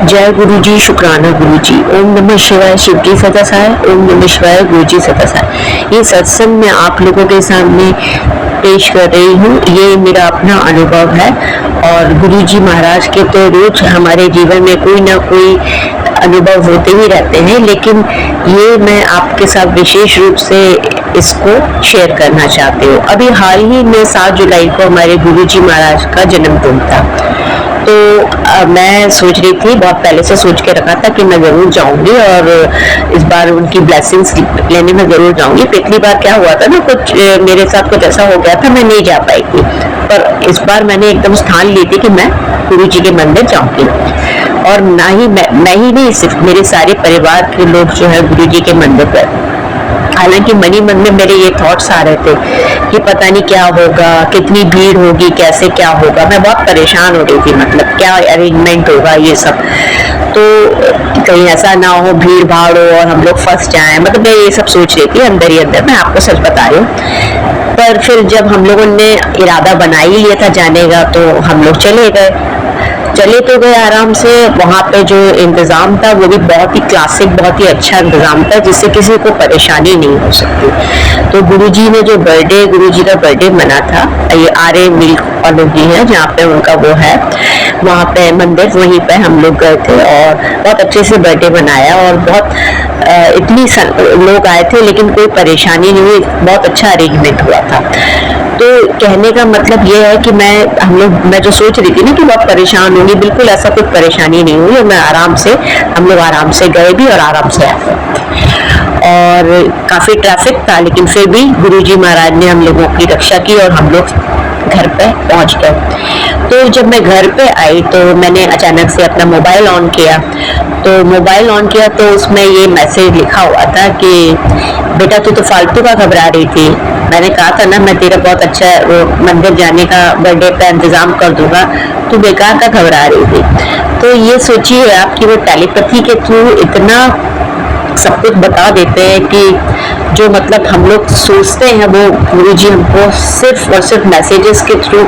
जय गुरु जी, शुक्राना गुरु जी। ओम नमः शिवाय, शिव की सदा साय। ओम नमः शिवाय, गुरु जी सदा साय। ये सत्संग मैं आप लोगों के सामने पेश कर रही हूँ। ये मेरा अपना अनुभव है और गुरु जी महाराज के तो रोज हमारे जीवन में कोई ना कोई अनुभव होते ही रहते हैं, लेकिन ये मैं आपके साथ विशेष रूप से इसको शेयर करना चाहती हूँ। अभी हाल ही में 7 जुलाई को हमारे गुरु जी महाराज का जन्मदिन था, तो मैं सोच रही थी, बहुत पहले से सोच के रखा था कि मैं ज़रूर जाऊंगी और इस बार उनकी ब्लेसिंग्स लेने में ज़रूर जाऊंगी। पिछली बार क्या हुआ था ना, कुछ मेरे साथ कुछ ऐसा हो गया था, मैं नहीं जा पाई थी, पर इस बार मैंने एकदम स्थान ली थी कि मैं गुरु जी के मंदिर जाऊंगी। और ना ही मैं ही नहीं, सिर्फ मेरे सारे परिवार के लोग जो है गुरु जी के मंदिर पर। हालांकि मनी मन में मेरे ये थॉट्स आ रहे थे कि पता नहीं क्या होगा, कितनी भीड़ होगी, कैसे क्या होगा। मैं बहुत परेशान हो रही थी, मतलब क्या अरेंजमेंट होगा ये सब, तो कहीं ऐसा ना हो भीड़ भाड़ हो और हम लोग फंस जाएं। मतलब मैं ये सब सोच रही थी अंदर ही अंदर, मैं आपको सच बता रही हूँ। पर फिर जब हम लोगों ने इरादा बना ही लिया था जाने का, तो हम लोग चले तो गए आराम से। वहाँ पे जो इंतज़ाम था वो भी बहुत ही क्लासिक, बहुत ही अच्छा इंतज़ाम था, जिससे किसी को परेशानी नहीं हो सकती। तो गुरुजी ने जो गुरुजी का बर्थडे मना था, ये आर्य मिल्क कॉलोनी है जहाँ पे उनका वो है, वहाँ पे मंदिर, वहीं पे हम लोग गए थे और बहुत अच्छे से बर्थडे मनाया। और बहुत इतनी लोग आए थे, लेकिन कोई परेशानी नहीं हुई, बहुत अच्छा अरेंजमेंट हुआ था। तो कहने का मतलब ये है कि मैं जो सोच रही थी ना कि बहुत परेशान होंगी, बिल्कुल ऐसा कुछ परेशानी नहीं हुई। हम लोग आराम से गए भी और आराम से आए। और काफ़ी ट्रैफिक था, लेकिन फिर भी गुरुजी महाराज ने हम लोगों की रक्षा की और हम लोग घर पे पहुंच गए। तो जब मैं घर पे आई तो मैंने अचानक से अपना मोबाइल ऑन किया, तो उसमें ये मैसेज लिखा हुआ था कि बेटा तू तो फालतू का घबरा रही थी, मैंने कहा था ना मैं तेरा बहुत अच्छा वो मंदिर जाने का बर्थडे का इंतजाम कर दूंगा, तू बेकार का घबरा रही थी। तो ये सोचिए आपकी वो टेलीपैथी के थ्रू इतना सब कुछ बता देते हैं कि जो मतलब हम लोग सोचते हैं वो गुरुजी हमको सिर्फ और सिर्फ मैसेज के थ्रू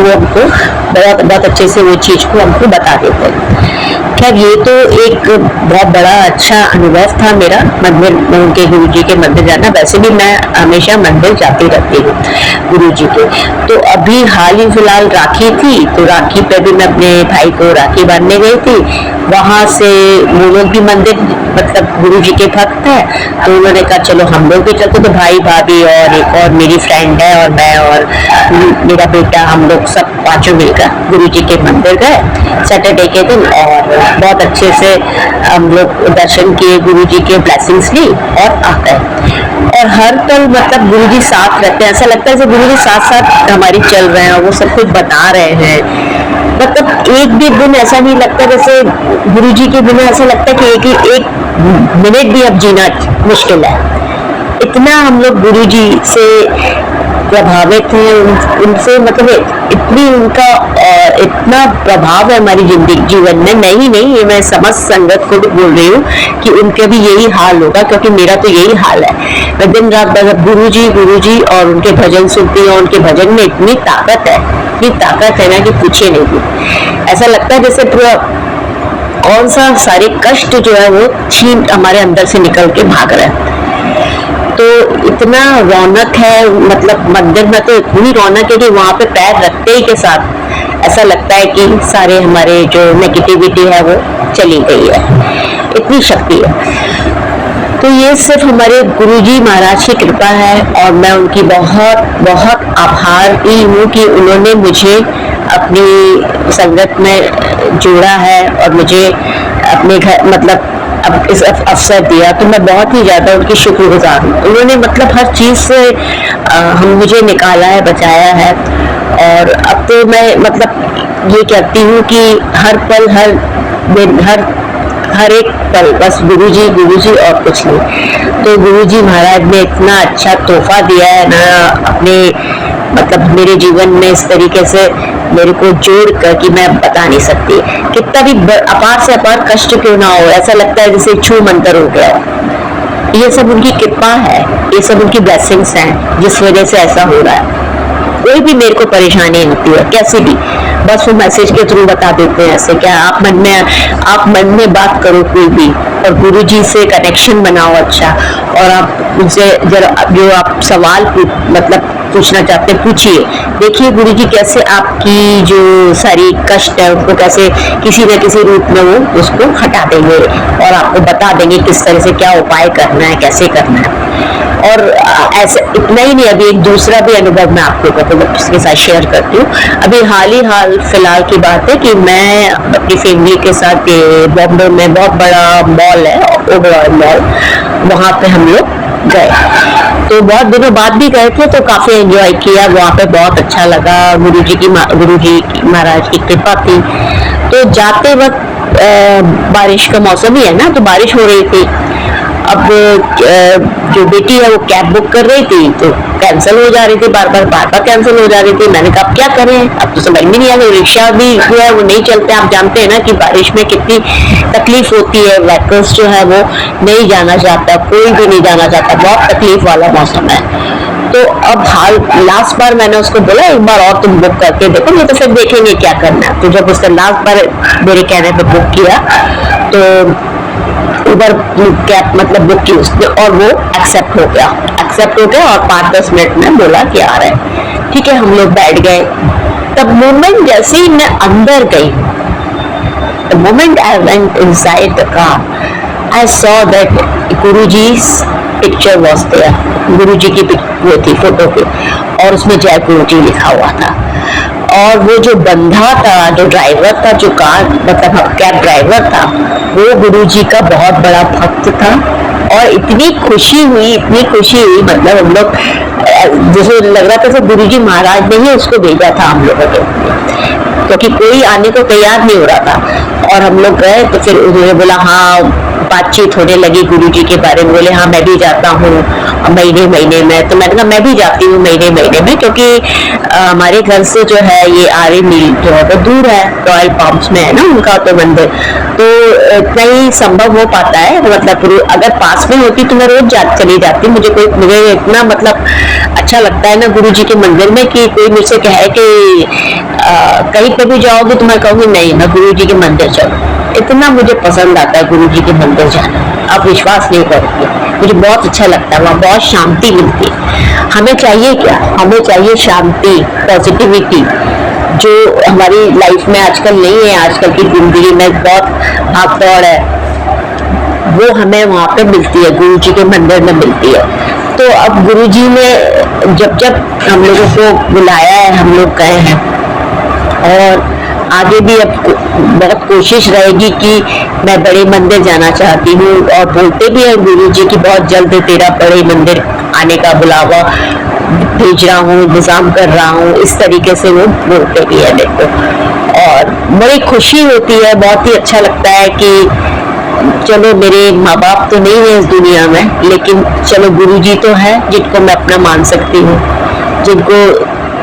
हमको बहुत अच्छे से वो चीज़ को हमको बता देते हैं। खैर ये तो एक बहुत बड़ा अच्छा अनुभव था मेरा मंदिर, उनके गुरुजी के मंदिर जाना। वैसे भी मैं हमेशा मंदिर जाती रहती हूँ गुरुजी के। तो अभी हाल ही फिलहाल राखी थी, तो राखी पे भी मैं अपने भाई को राखी बांधने गई थी। वहाँ से वो लोग भी मंदिर, मतलब गुरुजी के भक्त है, तो उन्होंने कहा चलो हम लोग भी चलते। तो भाई भाभी और एक और मेरी फ्रेंड है और मैं और मेरा बेटा, हम लोग सब पांचों मिलकर गुरुजी के मंदिर गए सैटरडे के दिन और बहुत अच्छे से हम लोग दर्शन किए, गुरुजी के ब्लेसिंग्स ली और आ गए। और हर पल मतलब गुरुजी साथ रहते हैं, ऐसा लगता है जैसे गुरुजी साथ साथ हमारी चल रहे हैं और वो सब कुछ बता रहे हैं। मतलब एक भी दिन ऐसा नहीं लगता जैसे गुरुजी के बिना ऐसा लगता है कि एक मिनट भी अब जीना मुश्किल है। इतना हम लोग गुरुजी से प्रभावित हैं, उनसे मतलब इतनी उनका इतना प्रभाव है हमारी जीवन में। नहीं, ये मैं समस्त संगत को भी बोल रही हूँ कि उनके भी यही हाल होगा, क्योंकि मेरा तो यही हाल है। मैं दिन रात गुरुजी और उनके भजन सुनती हूँ। उनके भजन में इतनी ताकत है ना कि पूछे नहीं। ऐसा लगता है जैसे पूरा कौन सा सारे कष्ट जो है वो छीन हमारे अंदर से निकल के भाग रहे हैं। तो इतना रौनक है, मतलब मंदिर में तो इतनी रौनक है कि वहाँ पे पैर रखते ही के साथ ऐसा लगता है कि सारे हमारे जो नेगेटिविटी है वो चली गई है, इतनी शक्ति है। तो ये सिर्फ हमारे गुरुजी महाराज की कृपा है और मैं उनकी बहुत बहुत आभारी हूँ कि उन्होंने मुझे अपनी संगत में जोड़ा है और मुझे अपने घर मतलब अब इस अवसर दिया। तो मैं बहुत ही ज़्यादा उनकी शुक्रगुजार हूँ। उन्होंने मतलब हर चीज़ से मुझे निकाला है, बचाया है। और अब तो मैं मतलब ये कहती हूँ कि हर पल हर दिन हर एक पल बस गुरुजी और कुछ नहीं। तो गुरुजी महाराज ने इतना अच्छा तोहफा दिया है ना अपने मतलब मेरे जीवन में, इस तरीके से मेरे को जोड़ कर कि मैं बता नहीं सकती। कितना भी अपार से अपार कष्ट क्यों ना हो, ऐसा लगता है जैसे छू मंतर हो गया। ये सब उनकी कृपा है, ये सब उनकी ब्लेसिंग्स हैं जिस वजह से ऐसा हो रहा है। कोई भी मेरे को परेशानी होती है कैसी भी, बस वो मैसेज के थ्रू बता देते हैं ऐसे क्या, आप मन में बात करो कोई भी और गुरुजी से कनेक्शन बनाओ अच्छा, और आप उनसे जो आप सवाल मतलब पूछना चाहते हैं पूछिए। देखिए गुरुजी कैसे आपकी जो सारी कष्ट है उसको कैसे किसी न किसी रूप में वो उसको हटा देंगे और आपको बता देंगे किस तरह से क्या उपाय करना है, कैसे करना है। और ऐसे इतना ही नहीं, अभी एक दूसरा भी अनुभव मैं आपको इसके साथ शेयर करती हूँ। अभी हाल फिलहाल की बात है कि मैं अपनी फैमिली के साथ बॉम्बे में बहुत बड़ा मॉल है ओबरॉय मॉल, वहाँ पे हम लोग गए। तो बहुत दिनों बाद भी गए थे तो काफी एंजॉय किया, वहाँ पे बहुत अच्छा लगा। गुरुजी महाराज की कृपा थी। तो जाते वक्त बारिश का मौसम ही है ना, तो बारिश हो रही थी। अब जो बेटी है वो कैब बुक कर रही थी तो कैंसिल हो जा रही थी, बार बार कैंसिल हो जा रही थी। मैंने कहा अब क्या करें, अब तो समझ में नहीं आ रहा। रिक्शा भी जो है वो नहीं चलते, आप जानते हैं ना कि बारिश में कितनी तकलीफ होती है। व्हीकल्स जो है वो नहीं जाना चाहता, कोई भी नहीं जाना चाहता, बहुत तकलीफ वाला मौसम है। तो अब लास्ट बार मैंने उसको बोला एक बार और तुम बुक करके देखो, नहीं तो फिर देखेंगे क्या करना है। तो जब उसने लास्ट बार मेरे कहने पे बुक किया तो उबर कैब मतलब बुक की उसने और वो एक्सेप्ट हो गया और 5-10 मिनट में बोला कि आ रहा है। ठीक है, हम लोग बैठ गए। तब मोमेंट जैसे ही मैं अंदर गई, the moment I went inside the car, I saw that Guruji's picture was there. गुरुजी की वो थी फोटो पे और उसमें जय गुरुजी लिखा हुआ था। और वो जो बंधा था, जो ड्राइवर था, जो कार मतलब कैब ड्राइवर था, वो गुरुजी का बहुत बड़ा भक्त था। और इतनी खुशी हुई मतलब हम लोग जैसे लग रहा था कि गुरुजी महाराज ने ही उसको भेजा था हम लोगों के, क्योंकि कोई आने को तैयार नहीं हो रहा था। और हम लोग गए तो फिर उन्होंने बोला, हाँ बातचीत होने लगी गुरुजी के बारे में। बोले हाँ मैं भी जाता हूँ महीने में। तो मैंने कहा मैं भी जाती हूँ महीने में, क्योंकि हमारे घर से जो है ये आर्य मील जो है वो दूर है, रॉयल पाम्स में है ना उनका तो मंदिर, तो इतना ही संभव हो पाता है। मतलब अगर पास में होती तो मैं रोज चली जाती। मुझे इतना मतलब अच्छा लगता है ना गुरुजी के मंदिर में कि कोई मुझसे कहे कि कहीं पे भी जाओगे तो मैं कहूँगी नहीं मैं गुरुजी के मंदिर चलो। इतना मुझे पसंद आता है गुरुजी के मंदिर जाना, आप विश्वास नहीं करोगे, मुझे बहुत अच्छा लगता है। वहाँ बहुत शांति मिलती है। हमें चाहिए क्या, हमें चाहिए शांति, पॉजिटिविटी, जो हमारी लाइफ में आजकल नहीं है। आजकल की जिंदगी में बहुत भागदौड़ है, वो हमें वहाँ पे मिलती है, गुरुजी के मंदिर में मिलती है। तो अब गुरुजी ने जब हम लोगों को बुलाया है, हम लोग गए हैं और आगे भी अब बहुत कोशिश रहेगी कि मैं बड़े मंदिर जाना चाहती हूँ। और बोलते भी हैं गुरुजी की बहुत जल्द तेरा बड़े मंदिर आने का बुलावा भेज रहा हूँ, इंतजाम कर रहा हूँ, इस तरीके से वो बोलते भी है देखो। और बड़ी खुशी होती है, बहुत ही अच्छा लगता है कि चलो मेरे माँ बाप तो नहीं है इस दुनिया में, लेकिन चलो गुरुजी तो है जिनको मैं अपना मान सकती हूँ,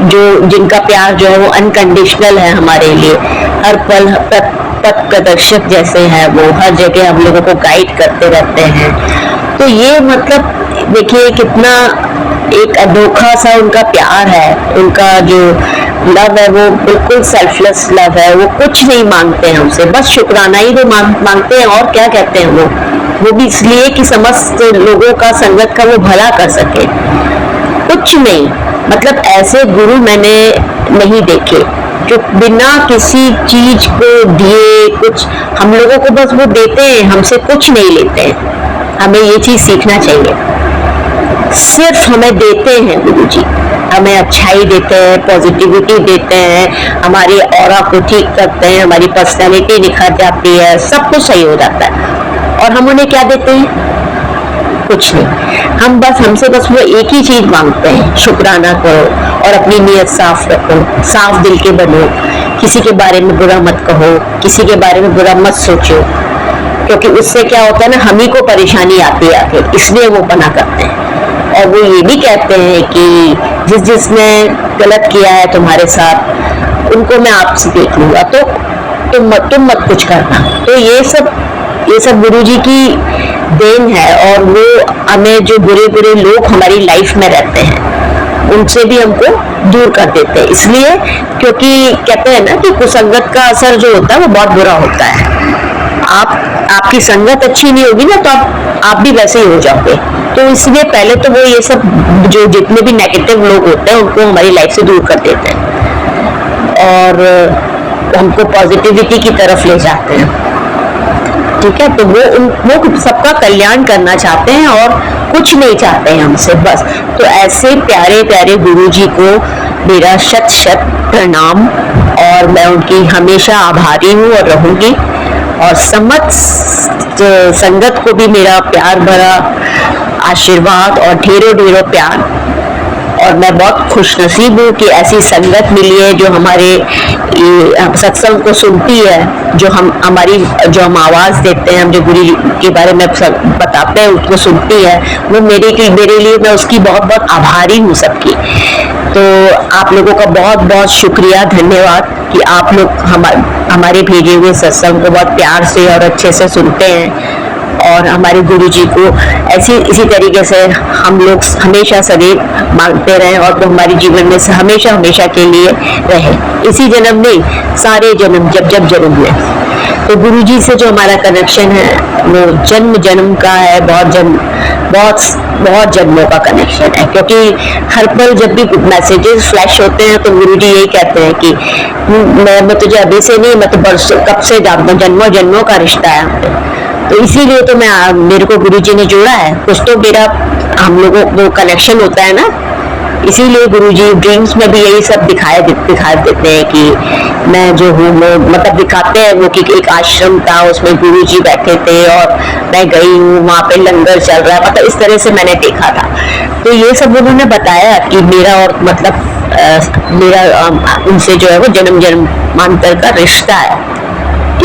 जिनका प्यार जो है वो अनकंडीशनल है हमारे लिए। हर पल पथ प्रदर्शक जैसे है वो, हर जगह हम लोगों को गाइड करते रहते हैं। तो ये मतलब देखिए कितना एक अनोखा सा उनका प्यार है, उनका जो लव है वो बिल्कुल सेल्फलेस लव है। वो कुछ नहीं मांगते हैं हमसे, बस शुक्राना ही वो मांगते हैं। और क्या कहते हैं वो भी इसलिए कि समस्त लोगों का, संगत का वो भला कर सके, कुछ नहीं। मतलब ऐसे गुरु मैंने नहीं देखे जो बिना किसी चीज को दिए कुछ हम लोगों को बस वो देते हैं, हमसे कुछ नहीं लेते हैं। हमें ये चीज सीखना चाहिए, सिर्फ हमें देते हैं गुरुजी, हमें अच्छाई देते हैं, पॉजिटिविटी देते हैं, हमारी ऑरा को ठीक करते हैं, हमारी पर्सनालिटी निखर जाती है, सब कुछ सही हो जाता है। और हम उन्हें क्या देते हैं, कुछ नहीं। हमसे बस वो एक ही चीज मांगते हैं, शुक्राना करो और अपनी नीयत साफ रखो, साफ दिल के बनो, किसी के बारे में बुरा मत कहो, किसी के बारे में बुरा मत सोचो, क्योंकि उससे क्या होता है ना, हम ही को परेशानी आती है आखिर, इसलिए वो पना करते हैं। और वो ये भी कहते हैं कि जिसने गलत किया है तुम्हारे साथ, उनको मैं आपसे देख लूंगा, तो तुम मत कुछ करना। तो ये सब गुरुजी की देन है। और वो हमें जो बुरे लोग हमारी लाइफ में रहते हैं उनसे भी हमको दूर कर देते हैं। इसलिए क्योंकि कहते हैं ना कि कुसंगत का असर जो होता है वो बहुत बुरा होता है। आपकी संगत अच्छी नहीं होगी ना तो आप भी वैसे ही हो जाओगे। तो इसलिए पहले तो वो ये सब जो जितने भी नेगेटिव लोग होते हैं उनको हमारी लाइफ से दूर कर देते हैं और हमको पॉजिटिविटी की तरफ ले जाते हैं। ठीक है, तो वो सबका कल्याण करना चाहते हैं और कुछ नहीं चाहते हैं हमसे, बस। तो ऐसे प्यारे प्यारे गुरुजी को मेरा शत शत प्रणाम और मैं उनकी हमेशा आभारी हूँ और रहूंगी। और समस्त संगत को भी मेरा प्यार भरा आशीर्वाद और ढेरों ढेरों प्यार। और मैं बहुत खुशनसीब हूँ कि ऐसी संगत मिली है जो हमारे सत्संग को सुनती है, जो हम आवाज़ देते हैं, हम जो गुरु के बारे में बताते हैं उसको सुनती है। वो मेरे लिए मैं उसकी बहुत बहुत आभारी हूँ सबकी। तो आप लोगों का बहुत बहुत शुक्रिया, धन्यवाद कि आप लोग हमारे भेजे हुए सत्संग को बहुत प्यार से और अच्छे से सुनते हैं और हमारे गुरुजी को इसी तरीके से हम लोग हमेशा सदैव मांगते रहें और वो हमारे जीवन में हमेशा हमेशा के लिए रहे, इसी जन्म नहीं, सारे जन्म, जब जब जन्म हुए। तो गुरुजी से जो हमारा कनेक्शन है वो जन्म जन्म का है, बहुत जन्मों का कनेक्शन है। क्योंकि हर पल जब भी मैसेजेस फ्लैश होते हैं तो गुरुजी यही कहते हैं कि मैं तुझे अभी से नहीं, मैं तो बरसों कब से जानता हूँ, जन्मों जन्मों का रिश्ता है हमसे। तो इसीलिए तो मेरे को गुरुजी ने जोड़ा है, कुछ तो मेरा हम लोगों को कनेक्शन होता है ना। इसीलिए गुरुजी ड्रीम्स में भी यही सब दिखा देते हैं कि मैं जो हूँ, मतलब दिखाते हैं वो कि एक आश्रम था, उसमें गुरुजी बैठे थे और मैं गई हूँ, वहाँ पे लंगर चल रहा है, मतलब इस तरह से मैंने देखा था। तो ये सब उन्होंने बताया कि मेरा और मेरा उनसे जो है वो जन्म जन्मांतर का रिश्ता है।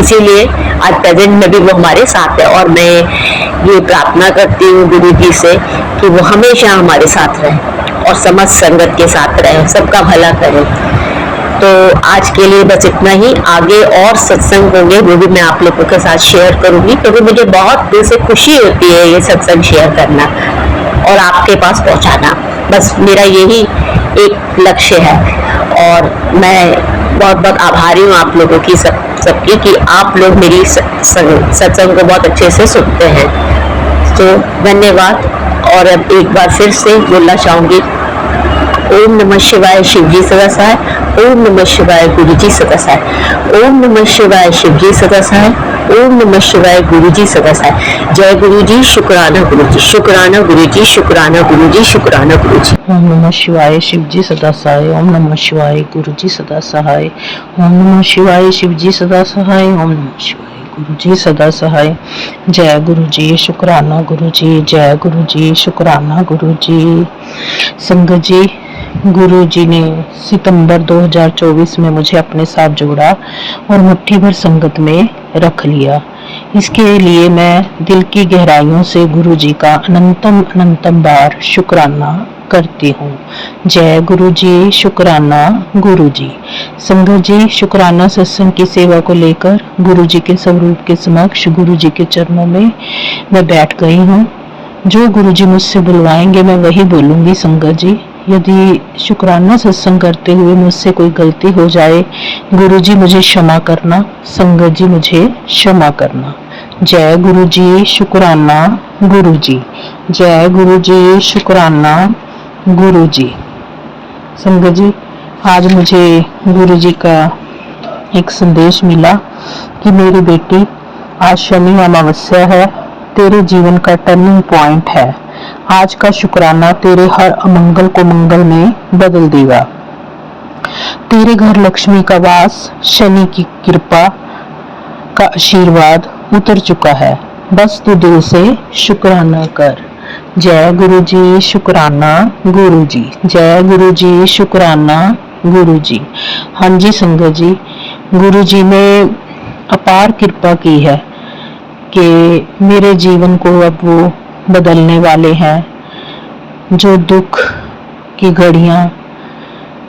इसीलिए आज प्रेजेंट में भी वो हमारे साथ है और मैं ये प्रार्थना करती हूँ गुरुजी से कि वो हमेशा हमारे साथ रहे और समस्त संगत के साथ रहे, सबका भला करे। तो आज के लिए बस इतना ही। आगे और सत्संग होंगे, वो भी मैं आप लोगों के साथ शेयर करूंगी, क्योंकि मुझे बहुत दिल से खुशी होती है ये सत्संग शेयर करना और आपके पास पहुंचाना। बस मेरा यही एक लक्ष्य है और मैं बहुत बहुत आभारी हूँ आप लोगों की सबकी कि आप लोग मेरी सत्संग को बहुत अच्छे से सुनते हैं। तो धन्यवाद। और अब एक बार फिर से बोलना चाहूंगी, ओम नमः शिवाय, शिवजी सदा सहाय। ओम नमः शिवाय, गुरुजी सदा सहाय। ओम नमः शिवाय, शिवजी सदा सहाय। ओम नमः शिवाय, गुरुजी सदा सहाय। जय गुरुजी, शुक्राना गुरुजी, शुक्राना गुरुजी, शुक्राना गुरुजी, शुक्राना गुरुजी। ओम नमः शिवाय, शिवजी सदा सहाय। ओम नमः शिवाय, गुरुजी सदा सहाय। ओम नमः शिवाय, शिवजी सदा सहाय। ओम नमः शिवाय, गुरुजी सदा सहाय। जय गुरुजी, शुक्राना गुरुजी, जय गुरुजी, शुक्राना गुरुजी। संगत जी, गुरुजी ने सितंबर 2024 में मुझे अपने साथ जोड़ा और मुट्ठी भर संगत में रख लिया। इसके लिए मैं दिल की गहराइयों से गुरुजी का अनंतम बार शुक्राना करती हूँ। जय गुरुजी, शुक्राना गुरुजी। संगत जी, शुक्राना सत्संग की सेवा को लेकर गुरुजी के स्वरूप के समक्ष गुरुजी के चरणों में मैं बैठ गई हूँ। जो गुरुजी मुझसे बुलवाएंगे मैं वही बोलूंगी। संगत जी, यदि शुक्राना सत्संग करते हुए मुझसे कोई गलती हो जाए, गुरुजी मुझे क्षमा करना, संगत जी मुझे क्षमा करना। जय गुरुजी, शुक्राना गुरुजी। जय गुरुजी, शुक्राना गुरुजी। संगत जी, आज मुझे गुरुजी का एक संदेश मिला कि मेरी बेटी, आज शनि अमावस्या है, तेरे जीवन का टर्निंग पॉइंट है। आज का शुक्राना तेरे हर अमंगल को मंगल में बदल देगा। तेरे घर लक्ष्मी का वास, शनि की कृपा का आशीर्वाद उतर चुका है। बस तू दिल से शुक्राना कर। जय गुरुजी, शुक्राना गुरुजी। जय गुरुजी, शुक्राना गुरुजी। हाँ जी संगत जी, गुरुजी ने अपार कृपा की है कि मेरे जीवन को अब वो बदलने वाले हैं। जो दुख की घड़ियाँ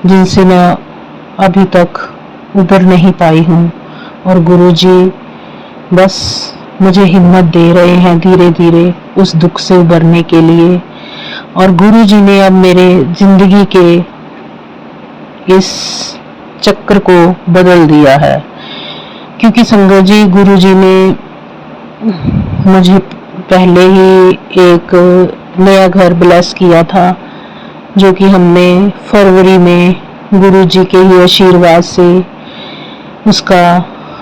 जिनसे मैं अभी तक उबर नहीं पाई हूँ, और गुरुजी बस मुझे हिम्मत दे रहे हैं धीरे धीरे उस दुख से उबरने के लिए। और गुरु जी ने अब मेरे जिंदगी के इस चक्र को बदल दिया है। क्योंकि संगत जी, गुरु जी ने मुझे पहले ही एक नया घर ब्लेस किया था, जो कि हमने फरवरी में गुरु जी के ही आशीर्वाद से उसका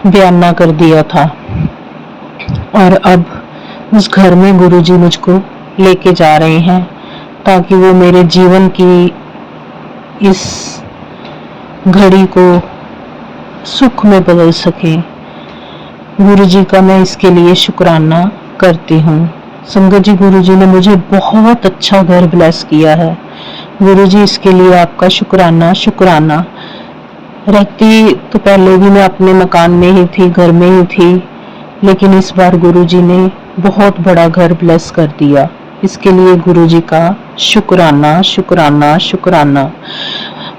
बयाना कर दिया था। और अब उस घर में गुरु जी मुझको लेके जा रहे हैं, ताकि वो मेरे जीवन की इस घड़ी को सुख में बदल सके। गुरु जी का मैं इसके लिए शुक्राना करती हूँ। संगत जी, गुरु जी ने मुझे बहुत अच्छा घर ब्लेस किया है। गुरु जी, इसके लिए आपका शुक्राना शुक्राना। रहती तो पहले भी मैं अपने मकान में ही थी, घर में ही थी, लेकिन इस बार गुरु जी ने बहुत बड़ा घर ब्लेस कर दिया। इसके लिए गुरु जी का शुक्राना शुक्राना शुक्राना।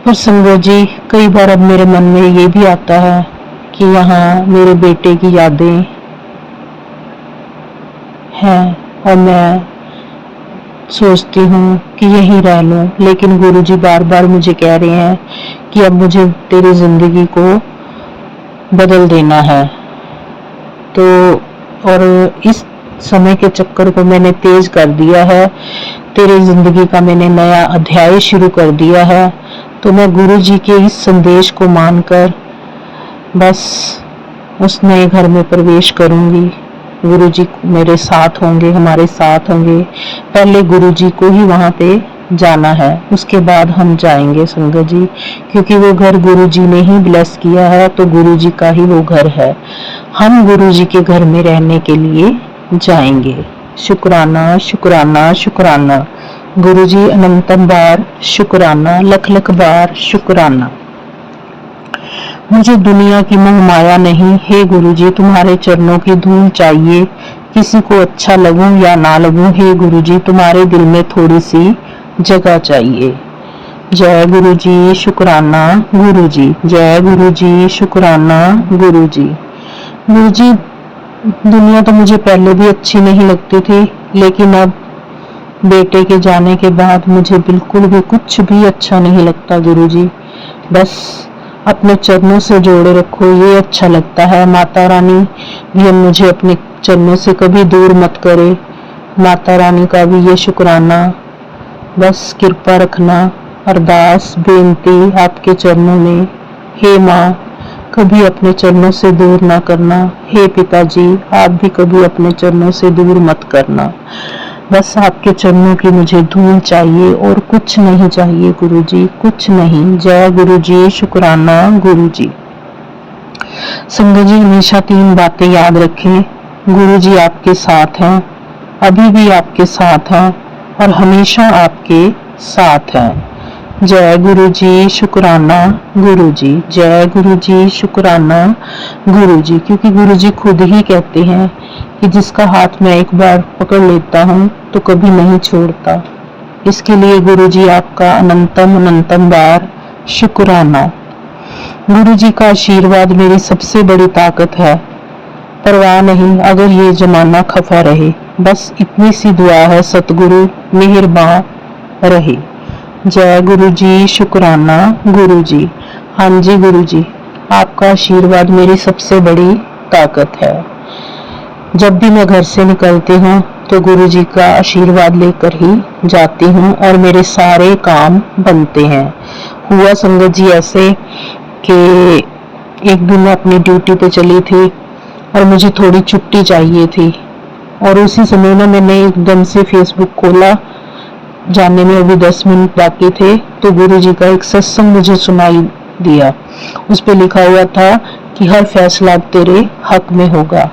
पर संगत जी, कई बार अब मेरे मन में ये भी आता है कि यहाँ मेरे बेटे की यादें हैं और मैं सोचती हूँ कि यहीं रह लूं, लेकिन गुरुजी बार बार मुझे कह रहे हैं कि अब मुझे तेरी जिंदगी को बदल देना है। तो और इस समय के चक्कर को मैंने तेज कर दिया है, तेरी जिंदगी का मैंने नया अध्याय शुरू कर दिया है। तो मैं गुरुजी के इस संदेश को मानकर बस उस नए घर में प्रवेश करूंगी। गुरुजी मेरे साथ होंगे, हमारे साथ होंगे। पहले गुरुजी को ही वहां पे जाना है, उसके बाद हम जाएंगे संगत जी, क्योंकि वो घर गुरुजी ने ही ब्लेस किया है, तो गुरुजी का ही वो घर है। हम गुरुजी के घर में रहने के लिए जाएंगे। शुक्राना शुक्राना शुक्राना। गुरुजी अनंतम बार शुक्राना, लख लख बार शुक्राना। मुझे दुनिया की मोह माया नहीं, हे गुरुजी तुम्हारे चरणों की धूल चाहिए। किसी को अच्छा लगूं या ना लगूं, हे गुरुजी तुम्हारे दिल में थोड़ी सी जगह चाहिए। जय गुरुजी शुक्राना गुरुजी, जय गुरुजी शुक्राना गुरुजी। गुरुजी, दुनिया तो मुझे पहले भी अच्छी नहीं लगती थी, लेकिन अब बेटे के जाने के बाद मुझे बिल्कुल भी कुछ भी अच्छा नहीं लगता। गुरुजी, बस अपने चरणों से जोड़े रखो, ये अच्छा लगता है। माता रानी भी मुझे अपने चरणों से कभी दूर मत करे। माता रानी का भी ये शुक्राना, बस कृपा रखना। अरदास बेनती आपके चरणों में, हे माँ कभी अपने चरणों से दूर ना करना। हे पिताजी, आप भी कभी अपने चरणों से दूर मत करना। बस आपके चरणों की मुझे धूल चाहिए और कुछ नहीं चाहिए गुरुजी, कुछ नहीं। जय गुरुजी शुक्राना गुरुजी। संगत जी, हमेशा 3 बातें याद रखें। गुरुजी आपके साथ हैं, अभी भी आपके साथ हैं और हमेशा आपके साथ हैं। जय गुरुजी शुक्राना गुरुजी, जय गुरुजी शुक्राना गुरुजी। क्योंकि गुरुजी खुद ही कहते हैं कि जिसका हाथ मैं एक बार पकड़ लेता हूँ तो कभी नहीं छोड़ता। इसके लिए गुरुजी आपका अनंतम अनंतम बार शुक्राना। गुरुजी का आशीर्वाद मेरी सबसे बड़ी ताकत है। परवाह नहीं अगर ये जमाना खफा रहे, बस इतनी सी दुआ है, सतगुरु मेहरबान रहे। जय गुरुजी शुक्राना गुरुजी। हाँ जी गुरुजी, आपका आशीर्वाद मेरी सबसे बड़ी ताकत है। जब भी मैं घर से निकलती हूँ तो गुरुजी का आशीर्वाद लेकर ही जाती हूँ और मेरे सारे काम बनते हैं। हुआ संगत जी ऐसे कि एक दिन मैं अपनी ड्यूटी पे चली थी और मुझे थोड़ी छुट्टी चाहिए थी, और उसी समय ना मैंने एकदम से फेसबुक खोला, जाने में अभी 10 मिनट बाकी थे, तो गुरुजी का एक सत्संग मुझे सुनाई दिया। उस पे लिखा हुआ था कि हर फैसला तेरे हक में होगा।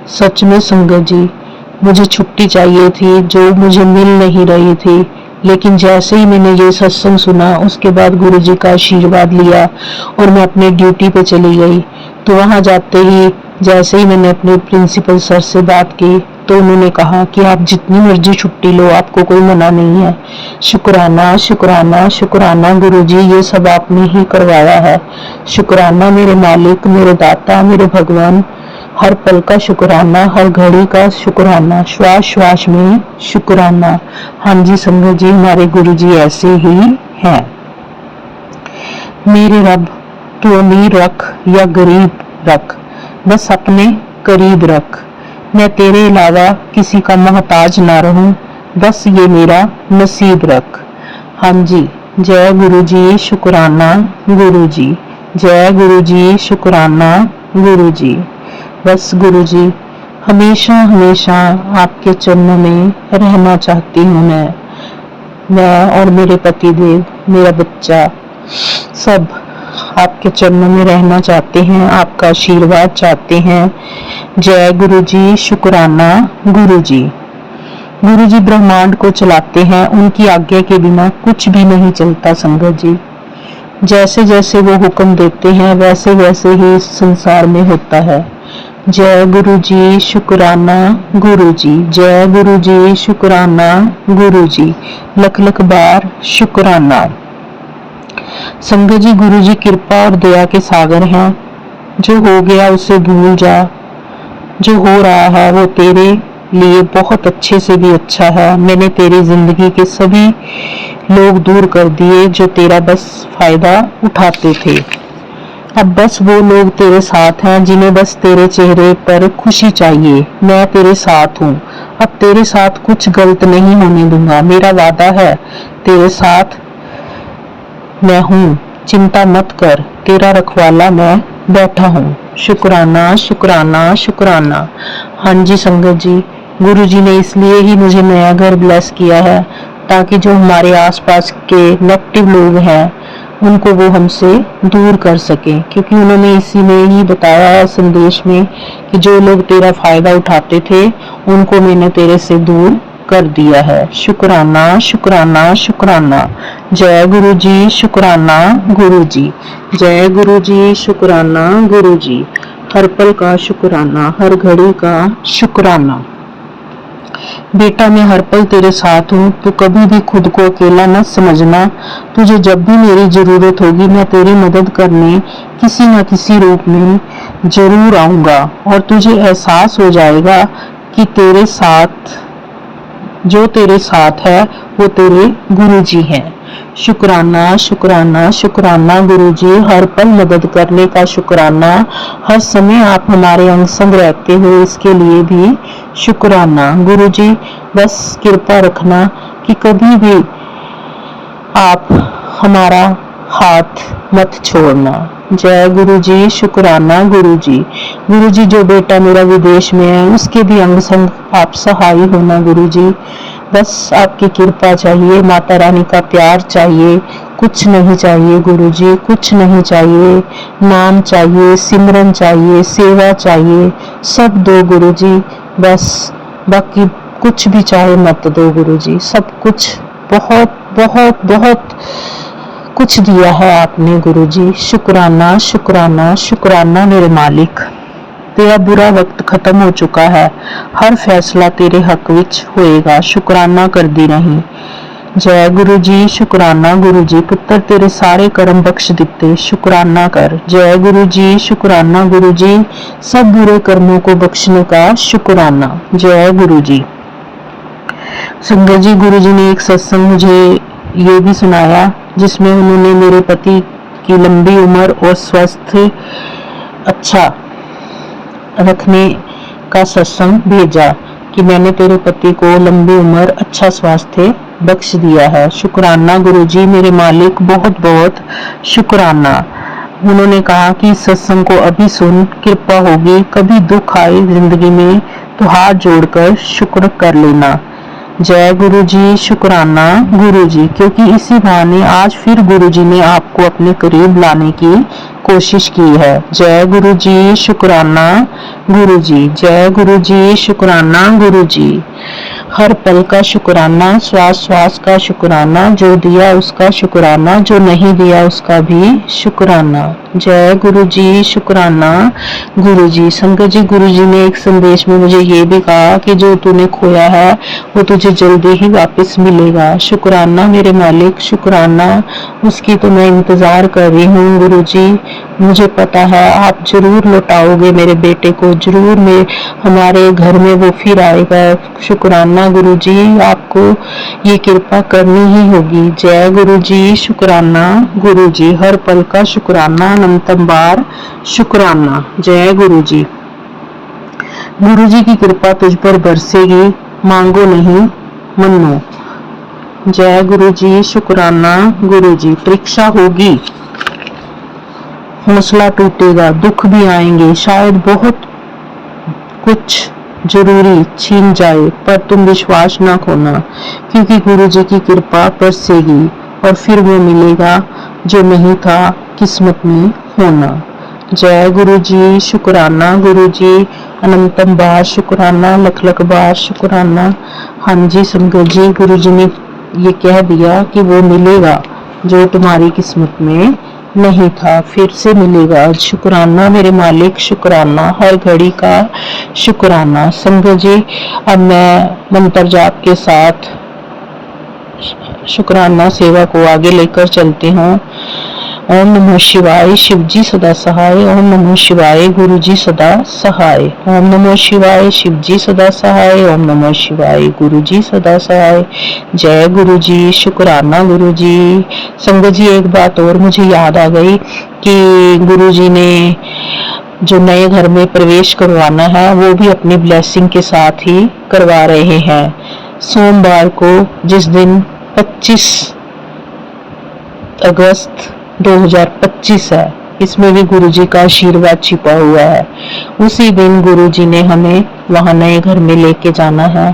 सच में संगत जी, मुझे छुट्टी चाहिए थी जो मुझे मिल नहीं रही थी, लेकिन जैसे ही मैंने ये सत्संग सुना उसके बाद गुरुजी का आशीर्वाद लिया और मैं अपने ड्यूटी पे चली गई। तो वहां जाते ही जैसे ही मैंने अपने प्रिंसिपल सर से बात की तो उन्होंने कहा कि आप जितनी मर्जी छुट्टी लो, आपको कोई मना नहीं है। शुक्राना शुक्राना शुक्राना गुरुजी, ये सब आपने ही करवाया है। शुक्राना मेरे मालिक, मेरे दाता, मेरे भगवान। हर पल का शुक्राना, हर घड़ी का शुक्राना, श्वास श्वास में शुक्राना। हाँ जी संगत जी, हमारे गुरु जी ऐसे ही हैं। मेरे रब तू अमीर रख या गरीब रख, बस अपने करीब रख। मैं तेरे अलावा किसी का मोहताज ना रहूं, बस ये मेरा नसीब रख। हाँ जी, जय गुरु जी, शुक्राना गुरु जी। जय गुरु जी, शुक्राना गुरु जी। बस गुरु जी, हमेशा हमेशा आपके चरणों में रहना चाहती हूँ। मैं और मेरे पति देव, मेरा बच्चा, सब आपके चरणों में रहना चाहते हैं, आपका आशीर्वाद चाहते हैं। जय गुरु जी, शुक्राना गुरु जी। गुरु जी ब्रह्मांड को चलाते हैं, उनकी आज्ञा के बिना कुछ भी नहीं चलता संगत जी। जैसे जैसे वो हुक्म देते हैं वैसे वैसे ही इस संसार में होता है। जय गुरु जी, शुक्राना गुरु जी। जय गुरु जी, शुक्राना गुरु जी। लख लख बार शुक्राना। संगत जी, गुरु जी कृपा और दया के सागर हैं। जो हो गया उसे भूल जा, जो हो रहा है वो तेरे लिए बहुत अच्छे से भी अच्छा है। मैंने तेरी जिंदगी के सभी लोग दूर कर दिए जो तेरा बस फायदा उठाते थे। अब बस वो लोग तेरे साथ हैं जिन्हें बस तेरे चेहरे पर खुशी चाहिए। मैं तेरे साथ हूँ, अब तेरे साथ कुछ गलत नहीं होने दूंगा। मेरा वादा है, तेरे साथ मैं हूँ, चिंता मत कर, तेरा रखवाला मैं बैठा हूँ। शुक्राना शुक्राना शुक्राना। हाँ जी संगत जी, गुरु जी ने इसलिए ही मुझे नया घर ब्लेस किया है ताकि जो हमारे आसपास के नेगेटिव लोग हैं उनको वो हमसे दूर कर सके, क्योंकि उन्होंने इसी में ही बताया है संदेश में कि जो लोग तेरा फायदा उठाते थे उनको मैंने तेरे से दूर कर दिया है। शुक्राना शुक्राना शुक्राना। जय गुरु जी, शुक्राना गुरु जी। जय गुरु जी, शुक्राना गुरु जी। हर पल का शुक्राना, हर घड़ी का शुक्राना। बेटा मैं हर पल तेरे साथ हूँ, तू कभी भी खुद को अकेला न समझना। तुझे जब भी मेरी जरूरत होगी मैं तेरी मदद करने किसी न किसी रूप में जरूर आऊंगा और तुझे एहसास हो जाएगा कि तेरे साथ जो तेरे साथ है वो तेरे गुरु जी हैं। शुक्राना शुक्राना शुक्राना गुरु जी। हर पल मदद करने का शुक्राना, हर समय आप हमारे अंग संग रहते हो इसके लिए भी शुक्राना गुरु जी। बस कृपा रखना कि कभी भी आप हमारा हाथ मत छोड़ना। जय गुरु जी, शुक्राना गुरु जी। गुरु जी जो बेटा मेरा विदेश में है उसके भी अंग संग आप सहाय होना गुरु जी। बस आपकी कृपा चाहिए, माता रानी का प्यार चाहिए, कुछ नहीं चाहिए गुरु जी, कुछ नहीं चाहिए। नाम चाहिए, सिमरन चाहिए, सेवा चाहिए, सब दो गुरु जी। बस बाकी कुछ भी चाहे मत दो गुरु जी। सब कुछ बहुत बहुत बहुत कुछ दिया है आपने गुरु जी। शुक्राना शुक्राना शुक्राना मेरे मालिक। तेरा बुरा वक्त खत्म हो चुका है, हर फैसला तेरे हक विच होएगा। शुक्राना कर दी नहीं। जय गुरु जी, शुक्राना गुरु जी। पुत्र तेरे सारे कर्म बख्श दिते, शुक्राना कर। जय गुरु जी, शुक्राना गुरु जी। सब बुरे कर्मों को बख्शने का शुक्राना। जय गुरु जी। संगत जी, गुरु जी ने एक सत्संग मुझे ये भी सुनाया जिसमें उन्होंने मेरे पति की लंबी उम्र और स्वास्थ्य अच्छा रखने का सत्संग भेजा कि मैंने तेरे पति को लंबी उम्र, अच्छा स्वास्थ्य बख्श दिया है। शुक्राना गुरु जी, मेरे मालिक, बहुत बहुत शुक्राना। उन्होंने कहा कि इस सत्संग को अभी सुन, कृपा होगी, कभी दुख आए जिंदगी में तो हाथ जोड़कर शुक्र कर लेना। जय गुरु जी, शुक्राना गुरु जी। क्योंकि इसी बहाने आज फिर गुरु जी ने आपको अपने करीब लाने की कोशिश की है। जय गुरु जी, शुक्राना गुरु जी। जय गुरु जी, शुक्राना गुरु जी। हर पल का शुक्राना, श्वास श्वास का शुक्राना, जो दिया उसका शुक्राना, जो नहीं दिया उसका भी शुक्राना। जय गुरु जी, शुक्राना गुरु जी। संगत जी, गुरु जी ने एक संदेश में मुझे ये भी कहा कि जो तूने खोया है वो तुझे जल्दी ही वापस मिलेगा। शुक्राना मेरे मालिक, शुक्राना, उसकी तो मैं इंतजार कर रही हूँ गुरु जी। मुझे पता है आप जरूर लौटाओगे मेरे बेटे को, जरूर में हमारे घर में वो फिर आएगा। शुक्राना गुरु जी, आपको ये कृपा करनी ही होगी। जय गुरु जी, शुक्राना गुरु जी, हर पल का शुक्राना, अनंतम बार शुक्राना। जय गुरु जी। गुरु जी की कृपा तुझ पर बरसेगी, मांगो नहीं मनो। जय गुरु जी, शुक्राना गुरु जी। परीक्षा होगी, हौसला टूटेगा, दुख भी आएंगे, शायद बहुत कुछ जरूरी छीन जाए, पर तुम विश्वास ना खोना, क्योंकि गुरु जी की कृपा बरसेगी और फिर वो मिलेगा जो नहीं था किस्मत में होना। जय गुरु जी, शुक्राना गुरु जी, अनंतम बार शुक्राना, लख लख बार शुक्राना। हाँ जी संगत जी, गुरु जी ने ये कह दिया कि वो मिलेगा जो तुम्हारी किस्मत में नहीं था, फिर से मिलेगा। शुक्राना मेरे मालिक, शुक्राना, हर घड़ी का शुक्राना। संगत जी, अब मैं मंत्र जाप के साथ शुक्राना सेवा को आगे लेकर चलती हूँ। ओम नमः शिवाय, शिव जी सदा सहाय। ओम नमः शिवाय, गुरु जी सदा सहाय। ओम नमः शिवाय, शिव जी सदा सहाय। ओम नमः शिवाय, गुरु जी सदा सहाय। जय गुरु जी, शुक्राना गुरु जी। संगत जी, एक बात और मुझे याद आ गई कि गुरु जी ने जो नए घर में प्रवेश करवाना है वो भी अपनी ब्लेसिंग के साथ ही करवा रहे हैं। सोमवार को, जिस दिन 25 अगस्त 2025 है, इसमें भी गुरु जी का आशीर्वाद छिपा हुआ है। उसी दिन गुरु जी ने हमें वहां नए घर में लेके जाना है।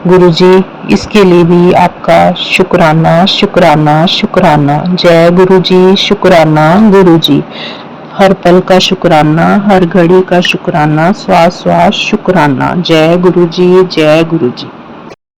गुरु जी, इसके लिए भी आपका शुक्राना शुक्राना शुक्राना। जय गुरु जी, शुक्राना गुरु जी, हर पल का शुक्राना, हर घड़ी का शुक्राना, श्वास श्वास शुक्राना। जय गुरु जी, जय गुरु जी।